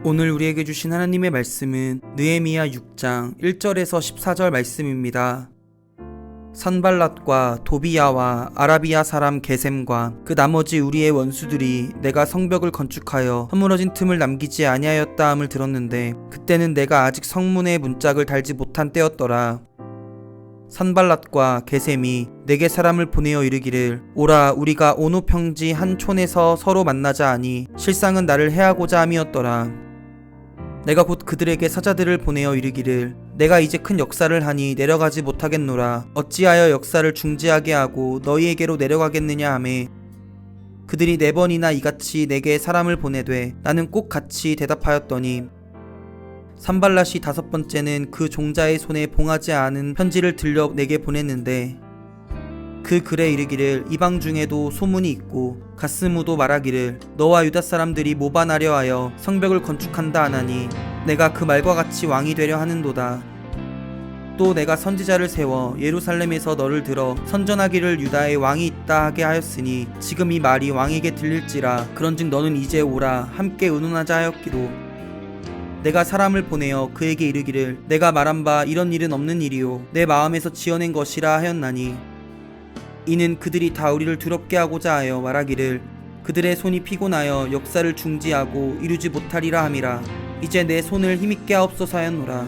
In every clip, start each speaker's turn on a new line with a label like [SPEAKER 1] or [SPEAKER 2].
[SPEAKER 1] 오늘 우리에게 주신 하나님의 말씀은 느헤미야 6장 1절에서 14절 말씀입니다. 산발랏과 도비야와 아라비아 사람 게셈과 그 나머지 우리의 원수들이 내가 성벽을 건축하여 허물어진 틈을 남기지 아니하였다 함을 들었는데 그때는 내가 아직 성문에 문짝을 달지 못한 때였더라. 산발랏과 게셈이 내게 사람을 보내어 이르기를 오라 우리가 오노 평지 한 촌에서 서로 만나자 하니 실상은 나를 해하고자 함이었더라. 내가 곧 그들에게 사자들을 보내어 이르기를 내가 이제 큰 역사를 하니 내려가지 못하겠노라. 어찌하여 역사를 중지하게 하고 너희에게로 내려가겠느냐 하매 그들이 4번이나 이같이 내게 사람을 보내되 나는 꼭 같이 대답하였더니 산발랏이 5번째는 그 종자의 손에 봉하지 않은 편지를 들려 내게 보냈는데 그 글에 이르기를 이방 중에도 소문이 있고 가스무도 말하기를 너와 유다 사람들이 모반하려 하여 성벽을 건축한다 하나니 내가 그 말과 같이 왕이 되려 하는도다. 또 내가 선지자를 세워 예루살렘에서 너를 들어 선전하기를 유다에 왕이 있다 하게 하였으니 지금 이 말이 왕에게 들릴지라. 그런즉 너는 이제 오라 함께 의논하자 하였기로 내가 사람을 보내어 그에게 이르기를 내가 말한 바 이런 일은 없는 일이요 내 마음에서 지어낸 것이라 하였나니 이는 그들이 다 우리를 두렵게 하고자 하여 말하기를 그들의 손이 피곤하여 역사를 중지하고 이루지 못하리라 함이라. 이제 내 손을 힘있게 하옵소서 하였노라.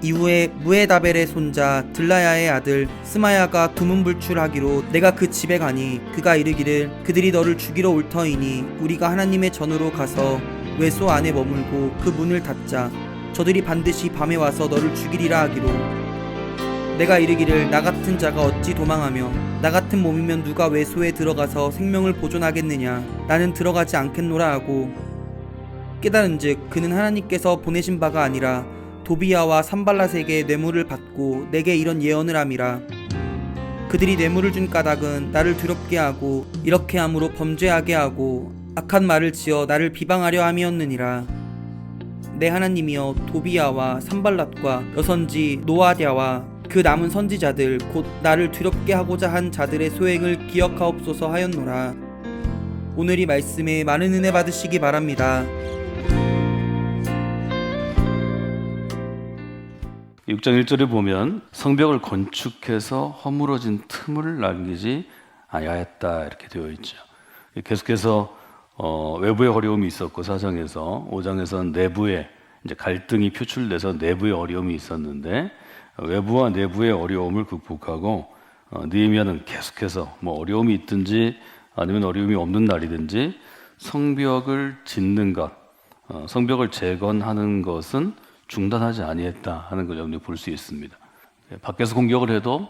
[SPEAKER 1] 이후에 무에다벨의 손자 들라야의 아들 스마야가 두문불출하기로 내가 그 집에 가니 그가 이르기를 그들이 너를 죽이러 올 터이니 우리가 하나님의 전으로 가서 외소 안에 머물고 그 문을 닫자. 저들이 반드시 밤에 와서 너를 죽이리라 하기로 내가 이르기를 나 같은 자가 어찌 도망하며 나 같은 몸이면 누가 외소에 들어가서 생명을 보존하겠느냐. 나는 들어가지 않겠노라 하고 깨달은즉 그는 하나님께서 보내신 바가 아니라 도비야와 산발랏에게 뇌물을 받고 내게 이런 예언을 함이라. 그들이 뇌물을 준 까닭은 나를 두렵게 하고 이렇게 함으로 범죄하게 하고 악한 말을 지어 나를 비방하려 함이었느니라. 내 하나님이여 도비야와 산발랏과 여선지 노아랴와 그 남은 선지자들 곧 나를 두렵게 하고자 한 자들의 소행을 기억하옵소서 하였노라. 오늘 이 말씀에 많은 은혜 받으시기 바랍니다.
[SPEAKER 2] 6장 1절에 보면 성벽을 건축해서 허물어진 틈을 남기지 아니하였다 이렇게 되어 있죠. 계속해서 외부의 어려움이 있었고 4장에서 5장에서는 내부의 이제 갈등이 표출돼서 내부의 어려움이 있었는데 외부와 내부의 어려움을 극복하고 느헤미야는 계속해서 어려움이 있든지 아니면 어려움이 없는 날이든지 성벽을 짓는 것, 성벽을 재건하는 것은 중단하지 아니했다 하는 걸 여러분이 볼 수 있습니다. 밖에서 공격을 해도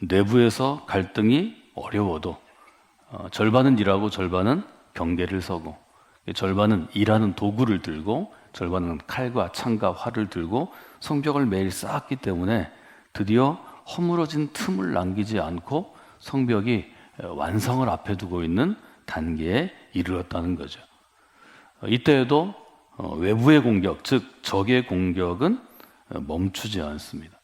[SPEAKER 2] 내부에서 갈등이 어려워도 절반은 일하고 절반은 경계를 서고 절반은 일하는 도구를 들고 절반은 칼과 창과 활을 들고 성벽을 매일 쌓았기 때문에 드디어 허물어진 틈을 남기지 않고 성벽이 완성을 앞에 두고 있는 단계에 이르렀다는 거죠. 이때에도 외부의 공격, 즉 적의 공격은 멈추지 않습니다.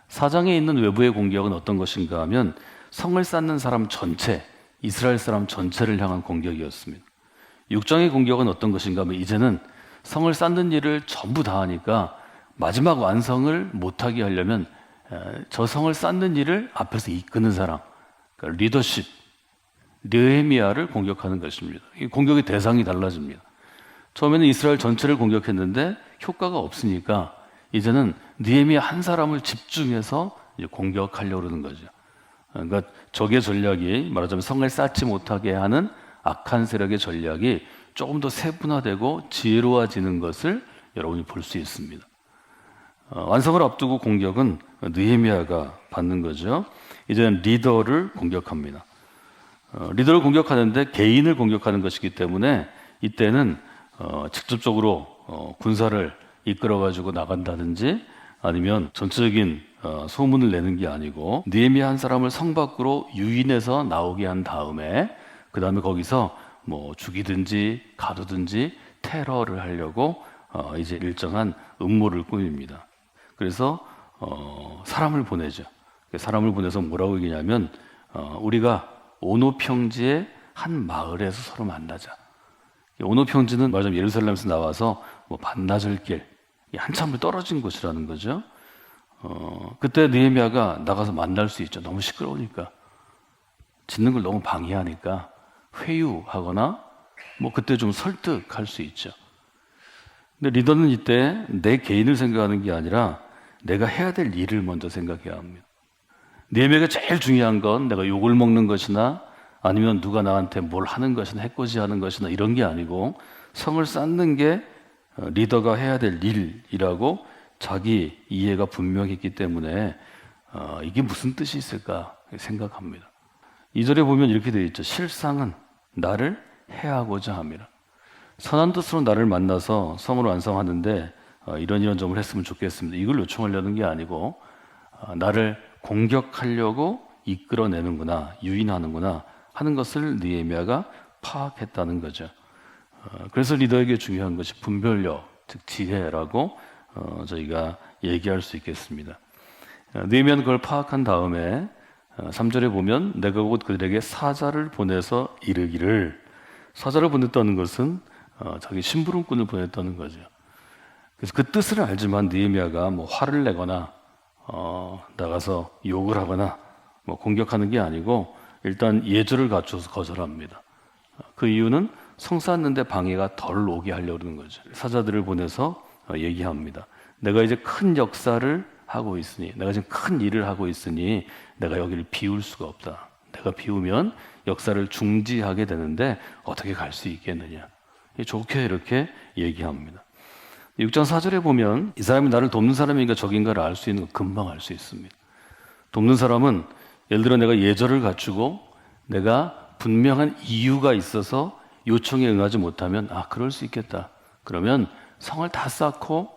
[SPEAKER 2] 4장에 있는 외부의 공격은 어떤 것인가 하면 성을 쌓는 사람 전체, 이스라엘 사람 전체를 향한 공격이었습니다. 6장의 공격은 어떤 것인가 하면 이제는 성을 쌓는 일을 전부 다 하니까 마지막 완성을 못하게 하려면 저 성을 쌓는 일을 앞에서 이끄는 사람, 그러니까 리더십, 느헤미야를 공격하는 것입니다. 이 공격의 대상이 달라집니다. 처음에는 이스라엘 전체를 공격했는데 효과가 없으니까 이제는 느헤미야 한 사람을 집중해서 이제 공격하려고 그러는 거죠. 그러니까 적의 전략이 말하자면 성을 쌓지 못하게 하는 악한 세력의 전략이 조금 더 세분화되고 지혜로워지는 것을 여러분이 볼 수 있습니다. 완성을 앞두고 공격은 느헤미야가 받는 거죠. 이제는 리더를 공격합니다. 리더를 공격하는데 개인을 공격하는 것이기 때문에 이때는 직접적으로 군사를 이끌어가지고 나간다든지 아니면 전체적인 소문을 내는 게 아니고 느헤미야 한 사람을 성 밖으로 유인해서 나오게 한 다음에 그 다음에 거기서 죽이든지 가두든지 테러를 하려고 이제 일정한 음모를 꾸밉니다. 그래서 사람을 보내죠. 사람을 보내서 뭐라고 얘기냐면 우리가 오노 평지의 한 마을에서 서로 만나자. 오노 평지는 말하자면 예루살렘에서 나와서 뭐 반나절 길, 한참을 떨어진 곳이라는 거죠. 그때 느헤미야가 나가서 만날 수 있죠. 너무 시끄러우니까. 짓는 걸 너무 방해하니까 회유하거나 뭐 그때 좀 설득할 수 있죠. 근데 리더는 이때 내 개인을 생각하는 게 아니라 내가 해야 될 일을 먼저 생각해야 합니다. 느헤미야가 제일 중요한 건 내가 욕을 먹는 것이나 아니면 누가 나한테 뭘 하는 것이나 해코지하는 것이나 이런 게 아니고 성을 쌓는 게 리더가 해야 될 일이라고 자기 이해가 분명했기 때문에 이게 무슨 뜻이 있을까 생각합니다. 2절에 보면 이렇게 되어 있죠. 실상은 나를 해하고자 함이라. 선한 뜻으로 나를 만나서 성을 완성하는데 이런 점을 했으면 좋겠습니다. 이걸 요청하려는 게 아니고 나를 공격하려고 이끌어내는구나, 유인하는구나 하는 것을 느헤미야가 파악했다는 거죠. 그래서 리더에게 중요한 것이 분별력, 즉 지혜라고 저희가 얘기할 수 있겠습니다. 느헤미야는 그걸 파악한 다음에 3절에 보면 내가 곧 그들에게 사자를 보내서 이르기를, 사자를 보냈다는 것은 자기 심부름꾼을 보냈다는 거죠. 그래서 그 뜻을 알지만 느헤미야가 뭐 화를 내거나 나가서 욕을 하거나 뭐 공격하는 게 아니고 일단 예절을 갖춰서 거절합니다. 그 이유는 성 쌓는데 방해가 덜 오게 하려고 하는 거죠. 사자들을 보내서 얘기합니다. 내가 이제 큰 역사를 하고 있으니, 내가 지금 큰 일을 하고 있으니 내가 여기를 비울 수가 없다. 내가 비우면 역사를 중지하게 되는데 어떻게 갈 수 있겠느냐. 좋게 이렇게 얘기합니다. 6장 4절에 보면 이 사람이 나를 돕는 사람인가 적인가를 알 수 있는 거 금방 알 수 있습니다. 돕는 사람은 예를 들어 내가 예절을 갖추고 내가 분명한 이유가 있어서 요청에 응하지 못하면 그럴 수 있겠다. 그러면 성을 다 쌓고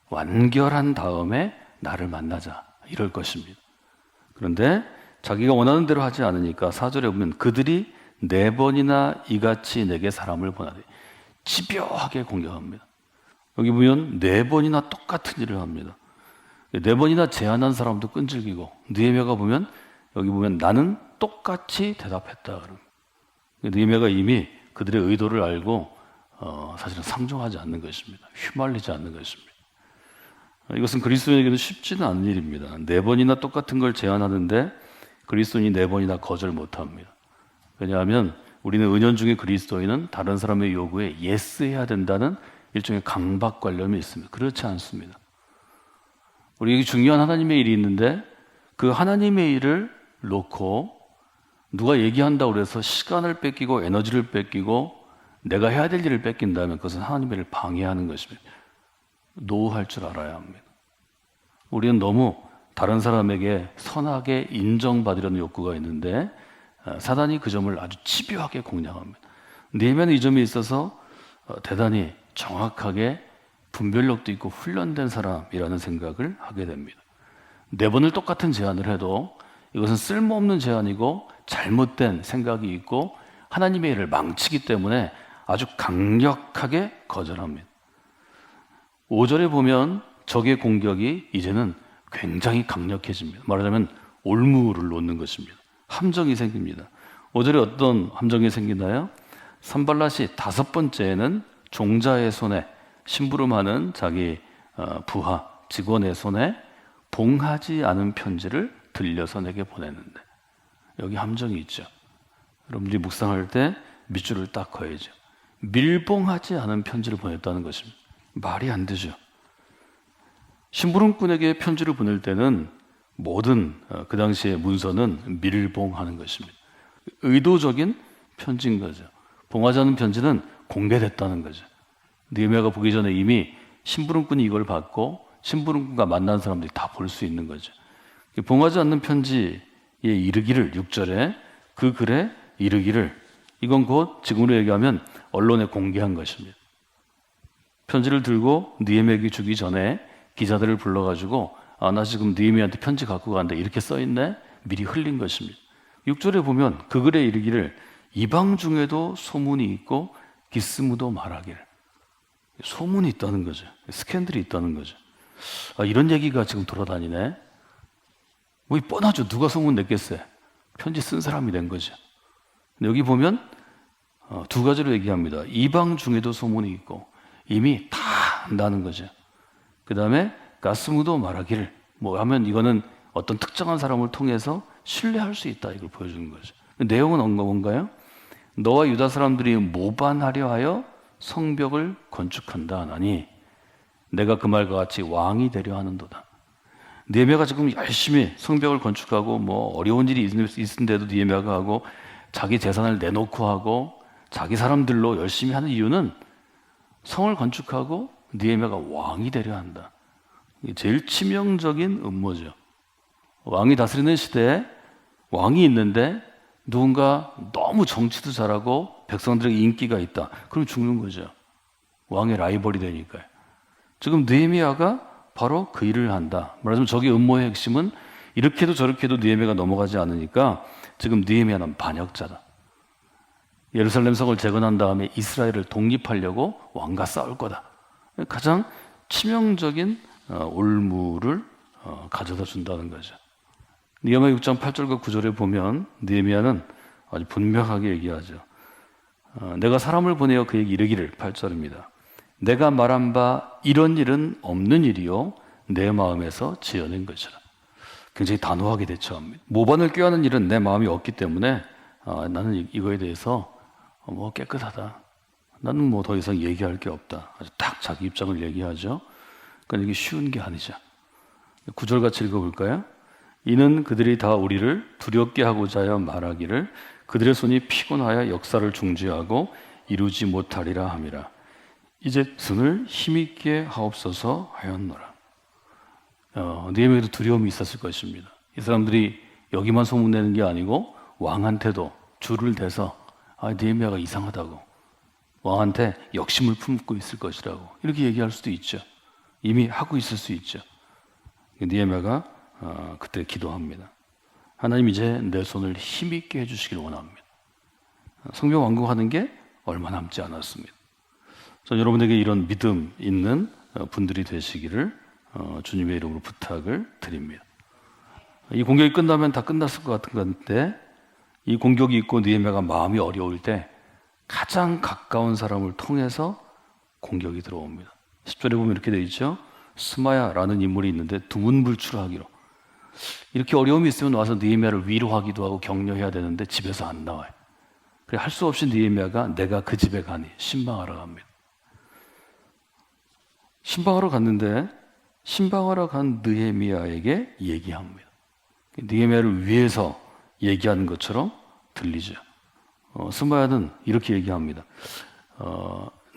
[SPEAKER 2] 완결한 다음에 나를 만나자. 이럴 것입니다. 그런데 자기가 원하는 대로 하지 않으니까 4절에 보면 그들이 4번이나 이같이 내게 사람을 보내되 집요하게 공격합니다. 여기 보면 4번이나 똑같은 일을 합니다. 4번이나 제안한 사람도 끈질기고 느헤미야가 보면 여기 보면 나는 똑같이 대답했다. 느헤미야가 이미 그들의 의도를 알고 사실은 상종하지 않는 것입니다. 휘말리지 않는 것입니다. 이것은 그리스도인에게는 쉽지는 않은 일입니다. 4번이나 똑같은 걸 제안하는데 그리스도인이 4번이나 거절 못합니다. 왜냐하면 우리는 은연중에 그리스도인은 다른 사람의 요구에 예스해야 된다는 일종의 강박관념이 있습니다. 그렇지 않습니다. 우리에게 중요한 하나님의 일이 있는데 그 하나님의 일을 놓고 누가 얘기한다고 해서 시간을 뺏기고 에너지를 뺏기고 내가 해야 될 일을 뺏긴다면 그것은 하나님의 일을 방해하는 것입니다. 노할 줄 알아야 합니다. 우리는 너무 다른 사람에게 선하게 인정받으려는 욕구가 있는데 사단이 그 점을 아주 집요하게 공략합니다. 느헤미야는 이 점에 있어서 대단히 정확하게 분별력도 있고 훈련된 사람이라는 생각을 하게 됩니다. 4번을 똑같은 제안을 해도 이것은 쓸모없는 제안이고 잘못된 생각이 있고 하나님의 일을 망치기 때문에 아주 강력하게 거절합니다. 5절에 보면 적의 공격이 이제는 굉장히 강력해집니다. 말하자면 올무를 놓는 것입니다. 함정이 생깁니다. 5절에 어떤 함정이 생기나요? 산발랏이 5번째에는 종자의 손에 심부름하는 자기 부하 직원의 손에 봉하지 않은 편지를 들려서 내게 보냈는데 여기 함정이 있죠. 여러분들이 묵상할 때 밑줄을 딱 그어야죠. 밀봉하지 않은 편지를 보냈다는 것입니다. 말이 안 되죠. 심부름꾼에게 편지를 보낼 때는 모든 그 당시의 문서는 밀봉하는 것입니다. 의도적인 편지인 거죠. 봉하지 않은 편지는 공개됐다는 거죠. 느헤미야가 보기 전에 이미 심부름꾼이 이걸 받고 심부름꾼과 만난 사람들이 다 볼 수 있는 거죠. 봉하지 않는 편지에 이르기를 6절에 그 글에 이르기를 이건 곧 지금으로 얘기하면 언론에 공개한 것입니다. 편지를 들고 느헤미야에게 주기 전에 기자들을 불러가지고 나 지금 느헤미야한테 편지 갖고 가는데 이렇게 써있네? 미리 흘린 것입니다. 6절에 보면 그 글에 이르기를 이방 중에도 소문이 있고 기스무도 말하기를 소문이 있다는 거죠. 스캔들이 있다는 거죠. 이런 얘기가 지금 돌아다니네. 뭐 뻔하죠. 누가 소문 냈겠어요? 편지 쓴 사람이 낸 거죠. 근데 여기 보면 두 가지로 얘기합니다. 이방 중에도 소문이 있고 이미 다 안다는 거죠. 그 다음에 가스무도 말하기를 뭐 하면 이거는 어떤 특정한 사람을 통해서 신뢰할 수 있다, 이걸 보여주는 거죠. 내용은 뭔가요? 너와 유다 사람들이 모반하려 하여 성벽을 건축한다 하나니 내가 그 말과 같이 왕이 되려 하는도다. 느헤미야가 지금 열심히 성벽을 건축하고 뭐 어려운 일이 있는데도 느헤미야가 하고 자기 재산을 내놓고 하고 자기 사람들로 열심히 하는 이유는 성을 건축하고 느헤미야가 왕이 되려 한다. 이게 제일 치명적인 음모죠. 왕이 다스리는 시대에 왕이 있는데 누군가 너무 정치도 잘하고 백성들에게 인기가 있다. 그럼 죽는 거죠. 왕의 라이벌이 되니까요. 지금 느헤미야가 바로 그 일을 한다. 말하자면 저기 음모의 핵심은 이렇게도 저렇게도 느헤미야가 넘어가지 않으니까 지금 느헤미야는 반역자다. 예루살렘 성을 재건한 다음에 이스라엘을 독립하려고 왕과 싸울 거다. 가장 치명적인 올무를 가져다 준다는 거죠. 느헤미야 6장 8절과 9절에 보면 느헤미야는 아주 분명하게 얘기하죠. 내가 사람을 보내어 그에게 이르기를 8절입니다. 내가 말한 바 이런 일은 없는 일이요 내 마음에서 지어낸 것이라. 굉장히 단호하게 대처합니다. 모반을 꾀하는 일은 내 마음이 없기 때문에 나는 이거에 대해서 뭐 깨끗하다. 나는 뭐 더 이상 얘기할 게 없다. 아주 딱 자기 입장을 얘기하죠. 그러니까 이게 쉬운 게 아니죠. 9절 같이 읽어볼까요? 이는 그들이 다 우리를 두렵게 하고자 하여 말하기를 그들의 손이 피곤하여 역사를 중지하고 이루지 못하리라 함이라. 이제 손을 힘있게 하옵소서 하였노라. 느헤미야도 두려움이 있었을 것입니다. 이 사람들이 여기만 소문내는 게 아니고 왕한테도 줄을 대서 느헤미야가 이상하다고 왕한테 역심을 품고 있을 것이라고 이렇게 얘기할 수도 있죠. 이미 하고 있을 수 있죠. 느헤미야가 그때 기도합니다. 하나님, 이제 내 손을 힘있게 해주시길 원합니다. 성벽 완공하는 게 얼마 남지 않았습니다. 전 여러분에게 이런 믿음 있는 분들이 되시기를 주님의 이름으로 부탁을 드립니다. 이 공격이 끝나면 다 끝났을 것 같은 건데 이 공격이 있고 느헤미야가 마음이 어려울 때 가장 가까운 사람을 통해서 공격이 들어옵니다. 10절에 보면 이렇게 되어 있죠. 스마야라는 인물이 있는데 두문불출하기로, 이렇게 어려움이 있으면 와서 느헤미야를 위로하기도 하고 격려해야 되는데 집에서 안 나와요. 그래 할 수 없이 느헤미야가 내가 그 집에 가니 신방하러 갑니다. 신방하러 갔는데 신방하러 간 느헤미야에게 얘기합니다. 느헤미야를 위해서 얘기하는 것처럼 들리죠. 스마야는 이렇게 얘기합니다.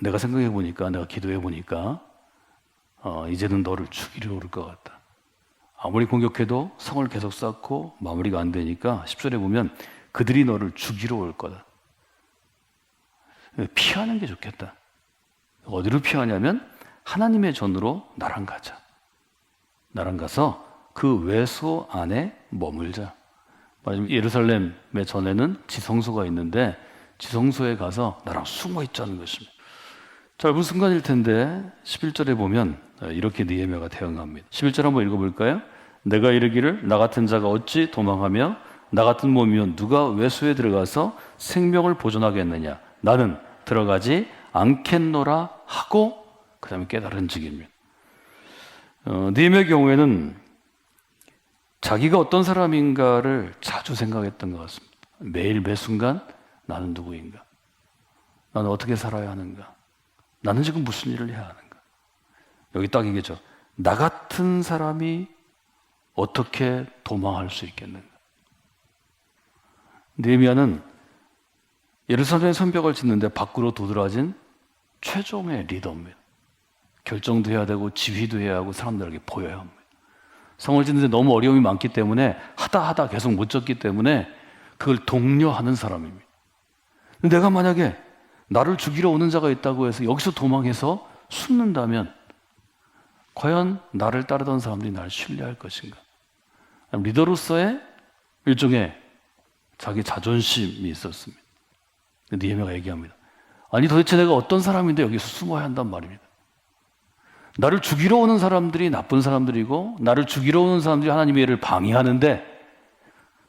[SPEAKER 2] 내가 생각해 보니까, 내가 기도해 보니까 이제는 너를 죽이려 올 것 같다. 아무리 공격해도 성을 계속 쌓고 마무리가 안 되니까 10절에 보면 그들이 너를 죽이러 올 거다. 피하는 게 좋겠다. 어디로 피하냐면 하나님의 전으로 나랑 가자. 나랑 가서 그 외소 안에 머물자. 말하자면 예루살렘의 전에는 지성소가 있는데 지성소에 가서 나랑 숨어 있자는 것입니다. 짧은 순간일 텐데 11절에 보면 이렇게 느헤미야가 대응합니다. 11절 한번 읽어볼까요? 내가 이르기를 나 같은 자가 어찌 도망하며 나 같은 몸이면 누가 외소에 들어가서 생명을 보존하겠느냐. 나는 들어가지 않겠노라 하고 그 다음에 깨달은 즉입니다. 느헤미야의 경우에는 자기가 어떤 사람인가를 자주 생각했던 것 같습니다. 매일 매 순간 나는 누구인가? 나는 어떻게 살아야 하는가? 나는 지금 무슨 일을 해야 하는가? 여기 딱 이게죠. 나 같은 사람이 어떻게 도망할 수 있겠는가? 느헤미야는 예루살렘 성벽을 짓는데 밖으로 도드라진 최종의 리더입니다. 결정도 해야 되고 지휘도 해야 하고 사람들에게 보여야 합니다. 성을 짓는데 너무 어려움이 많기 때문에 하다 계속 못 졌기 때문에 그걸 독려하는 사람입니다. 내가 만약에 나를 죽이러 오는 자가 있다고 해서 여기서 도망해서 숨는다면 과연 나를 따르던 사람들이 나를 신뢰할 것인가? 리더로서의 일종의 자기 자존심이 있었습니다. 느헤미야가 얘기합니다. 아니 도대체 내가 어떤 사람인데 여기서 숨어야 한단 말입니다. 나를 죽이러 오는 사람들이 나쁜 사람들이고 나를 죽이러 오는 사람들이 하나님의 일을 방해하는데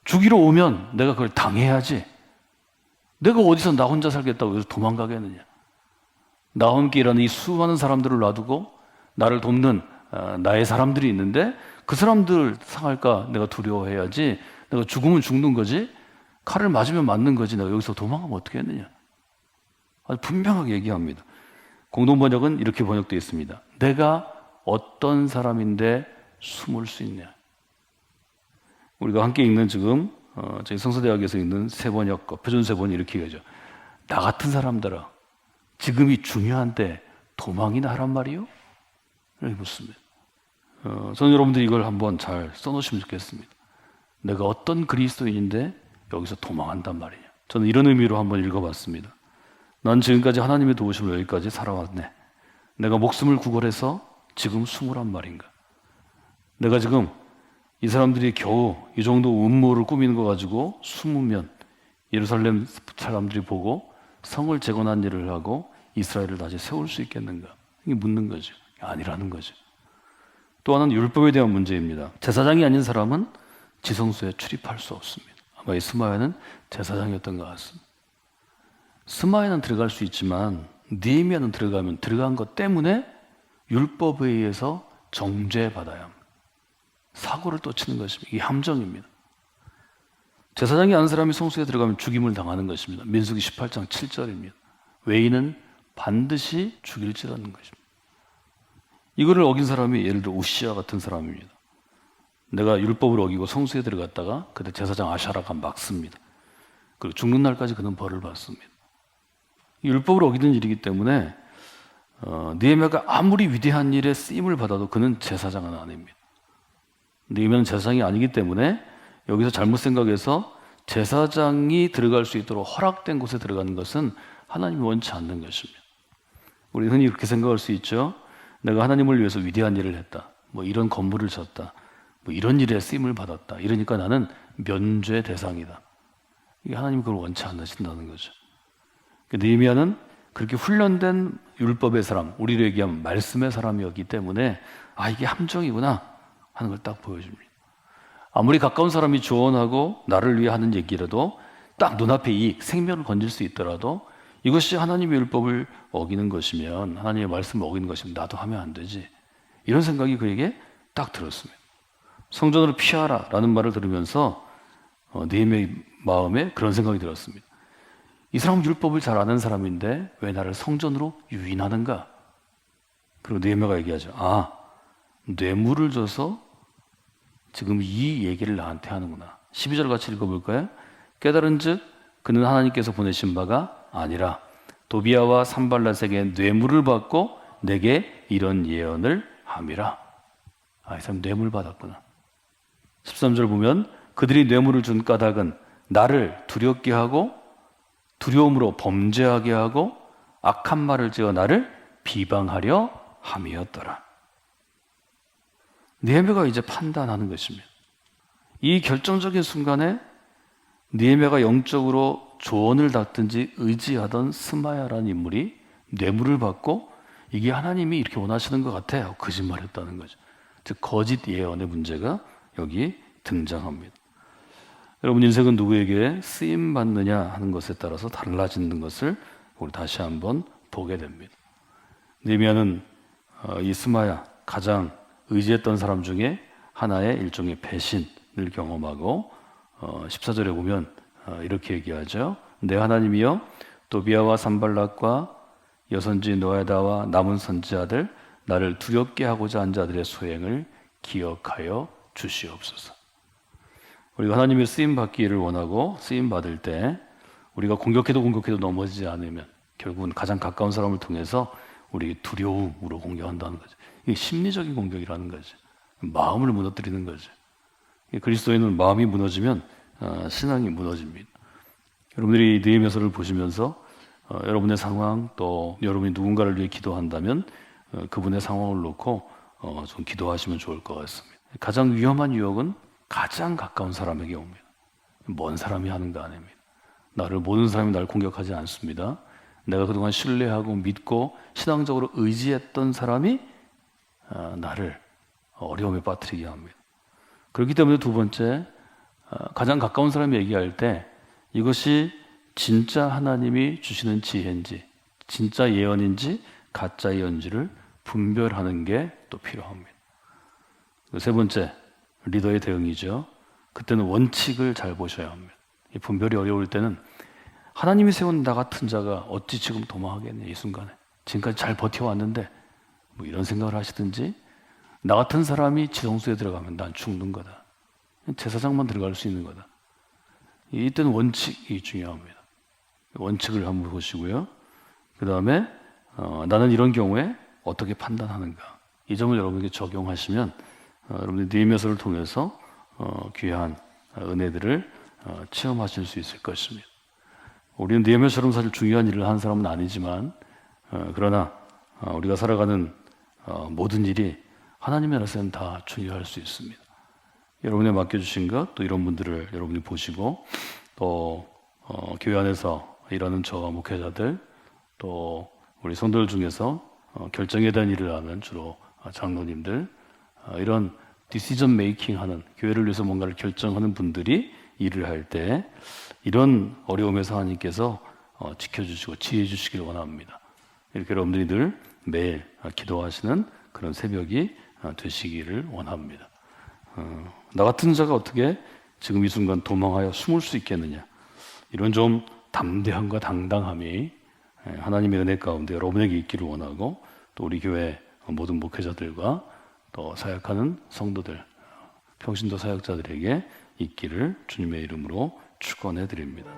[SPEAKER 2] 죽이러 오면 내가 그걸 당해야지. 내가 어디서 나 혼자 살겠다고 여기서 도망가겠느냐? 나와 함께 일하는 이 수많은 사람들을 놔두고 나를 돕는 나의 사람들이 있는데 그 사람들 상할까 내가 두려워해야지. 내가 죽으면 죽는 거지. 칼을 맞으면 맞는 거지. 내가 여기서 도망가면 어떻게 했느냐? 아주 분명하게 얘기합니다. 공동번역은 이렇게 번역되어 있습니다. 내가 어떤 사람인데 숨을 수 있냐? 우리가 함께 읽는 지금 저희 성서대학에서 읽는 세번역과 표준세번이 이렇게 얘기하죠. 나 같은 사람들아 지금이 중요한데 도망이나 하란 말이요? 이렇게 묻습니다. 저는 여러분들이 이걸 한번 잘 써놓으시면 좋겠습니다. 내가 어떤 그리스도인인데 여기서 도망한단 말이냐? 저는 이런 의미로 한번 읽어봤습니다. 난 지금까지 하나님의 도우심으로 여기까지 살아왔네. 내가 목숨을 구걸해서 지금 숨으란 말인가? 내가 지금 이 사람들이 겨우 이 정도 음모를 꾸미는 거 가지고 숨으면 예루살렘 사람들이 보고 성을 재건한 일을 하고 이스라엘을 다시 세울 수 있겠는가? 이게 묻는 거죠. 아니라는 거죠. 또 하나는 율법에 대한 문제입니다. 제사장이 아닌 사람은 지성소에 출입할 수 없습니다. 아마 이 스마야는 제사장이었던 것 같습니다. 스마야는 들어갈 수 있지만 느헤미야는 들어가면 들어간 것 때문에 율법에 의해서 정죄받아야 합니다. 사고를 또 치는 것입니다. 이게 함정입니다. 제사장이 아는 사람이 성소에 들어가면 죽임을 당하는 것입니다. 민수기 18장 7절입니다. 외인은 반드시 죽일지라는 것입니다. 이거를 어긴 사람이 예를 들어 우시야 같은 사람입니다. 내가 율법을 어기고 성소에 들어갔다가 그때 제사장 아샤라가 막습니다. 그리고 죽는 날까지 그는 벌을 받습니다. 율법을 어기는 일이기 때문에 느헤미야가 아무리 위대한 일에 쓰임을 받아도 그는 제사장은 아닙니다. 느헤미야는 제사장이 아니기 때문에 여기서 잘못 생각해서 제사장이 들어갈 수 있도록 허락된 곳에 들어가는 것은 하나님이 원치 않는 것입니다. 우리 흔히 그렇게 생각할 수 있죠. 내가 하나님을 위해서 위대한 일을 했다. 뭐 이런 건물을 졌다. 뭐 이런 일에 쓰임을 받았다. 이러니까 나는 면죄 대상이다. 이게 하나님이 그걸 원치 않으신다는 거죠. 느헤미야는 그렇게 훈련된 율법의 사람, 우리로 얘기하면 말씀의 사람이었기 때문에 아 이게 함정이구나 하는 걸 딱 보여줍니다. 아무리 가까운 사람이 조언하고 나를 위해 하는 얘기라도 딱 눈앞에 이익, 생명을 건질 수 있더라도 이것이 하나님의 율법을 어기는 것이면 하나님의 말씀을 어기는 것이면 나도 하면 안 되지. 이런 생각이 그에게 딱 들었습니다. 성전으로 피하라 라는 말을 들으면서 느헤미야의 마음에 그런 생각이 들었습니다. 이 사람은 율법을 잘 아는 사람인데 왜 나를 성전으로 유인하는가? 그리고 느헤미야가 얘기하죠. 아, 뇌물을 줘서 지금 이 얘기를 나한테 하는구나. 12절 같이 읽어볼까요? 깨달은즉 그는 하나님께서 보내신 바가 아니라 도비야와 산발랏에게 뇌물을 받고 내게 이런 예언을 함이라. 아, 이 사람 뇌물 받았구나. 13절 보면 그들이 뇌물을 준 까닭은 나를 두렵게 하고 두려움으로 범죄하게 하고 악한 말을 지어 나를 비방하려 함이었더라. 느헤미야가 이제 판단하는 것입니다. 이 결정적인 순간에 느헤미야가 영적으로 조언을 받든지 의지하던 스마야라는 인물이 뇌물을 받고 이게 하나님이 이렇게 원하시는 것 같아 하고 거짓말했다는 거죠. 즉 거짓 예언의 문제가 여기 등장합니다. 여러분 인생은 누구에게 쓰임 받느냐 하는 것에 따라서 달라지는 것을 우리 다시 한번 보게 됩니다. 느헤미야는 이 스마야 가장 의지했던 사람 중에 하나의 일종의 배신을 경험하고 14절에 보면 이렇게 얘기하죠. 내 하나님이여 도비야와 산발랏과 여선지 노에다와 남은 선지자들 나를 두렵게 하고자 한 자들의 소행을 기억하여 주시옵소서. 우리가 하나님의 쓰임 받기를 원하고 쓰임 받을 때 우리가 공격해도 넘어지지 않으면 결국은 가장 가까운 사람을 통해서 우리 두려움으로 공격한다는 거죠. 이게 심리적인 공격이라는 거죠. 마음을 무너뜨리는 거죠. 그리스도인은 마음이 무너지면 신앙이 무너집니다. 여러분들이 느헤미야서를 보시면서 여러분의 상황 또 여러분이 누군가를 위해 기도한다면 그분의 상황을 놓고 좀 기도하시면 좋을 것 같습니다. 가장 위험한 유혹은 가장 가까운 사람에게 옵니다. 먼 사람이 하는 거 아닙니다. 나를 모든 사람이 나를 공격하지 않습니다. 내가 그동안 신뢰하고 믿고 신앙적으로 의지했던 사람이 나를 어려움에 빠뜨리게 합니다. 그렇기 때문에 두 번째, 가장 가까운 사람이 얘기할 때 이것이 진짜 하나님이 주시는 지혜인지, 진짜 예언인지, 가짜 예언지를 분별하는 게 또 필요합니다. 세 번째, 리더의 대응이죠. 그때는 원칙을 잘 보셔야 합니다. 이 분별이 어려울 때는 하나님이 세운 나 같은 자가 어찌 지금 도망하겠냐, 이 순간에. 지금까지 잘 버텨왔는데 뭐 이런 생각을 하시든지, 나 같은 사람이 지성소에 들어가면 난 죽는 거다. 제사장만 들어갈 수 있는 거다. 이때는 원칙이 중요합니다. 원칙을 한번 보시고요. 그 다음에 나는 이런 경우에 어떻게 판단하는가. 이 점을 여러분에게 적용하시면 여러분들이 느헤미야서를 통해서 귀한 은혜들을 체험하실 수 있을 것입니다. 우리는 느헤미야처럼 사실 중요한 일을 하는 사람은 아니지만 그러나 우리가 살아가는 모든 일이 하나님의 나라에서는 다 중요할 수 있습니다. 여러분의 맡겨주신 것, 또 이런 분들을 여러분이 보시고 또 교회 안에서 일하는 저와 목회자들, 또 우리 성도들 중에서 결정에 대한 일을 하는 주로 장로님들, 이런 디시전 메이킹 하는, 교회를 위해서 뭔가를 결정하는 분들이 일을 할 때 이런 어려움에서 하나님께서 지켜주시고 지혜해 주시길 원합니다. 이렇게 여러분들이 늘 매일 기도하시는 그런 새벽이 되시기를 원합니다. 나 같은 자가 어떻게 지금 이 순간 도망하여 숨을 수 있겠느냐, 이런 좀 담대함과 당당함이 하나님의 은혜 가운데 여러분에게 있기를 원하고, 또 우리 교회 모든 목회자들과 또 사역하는 성도들, 평신도 사역자들에게 있기를 주님의 이름으로 축원해 드립니다.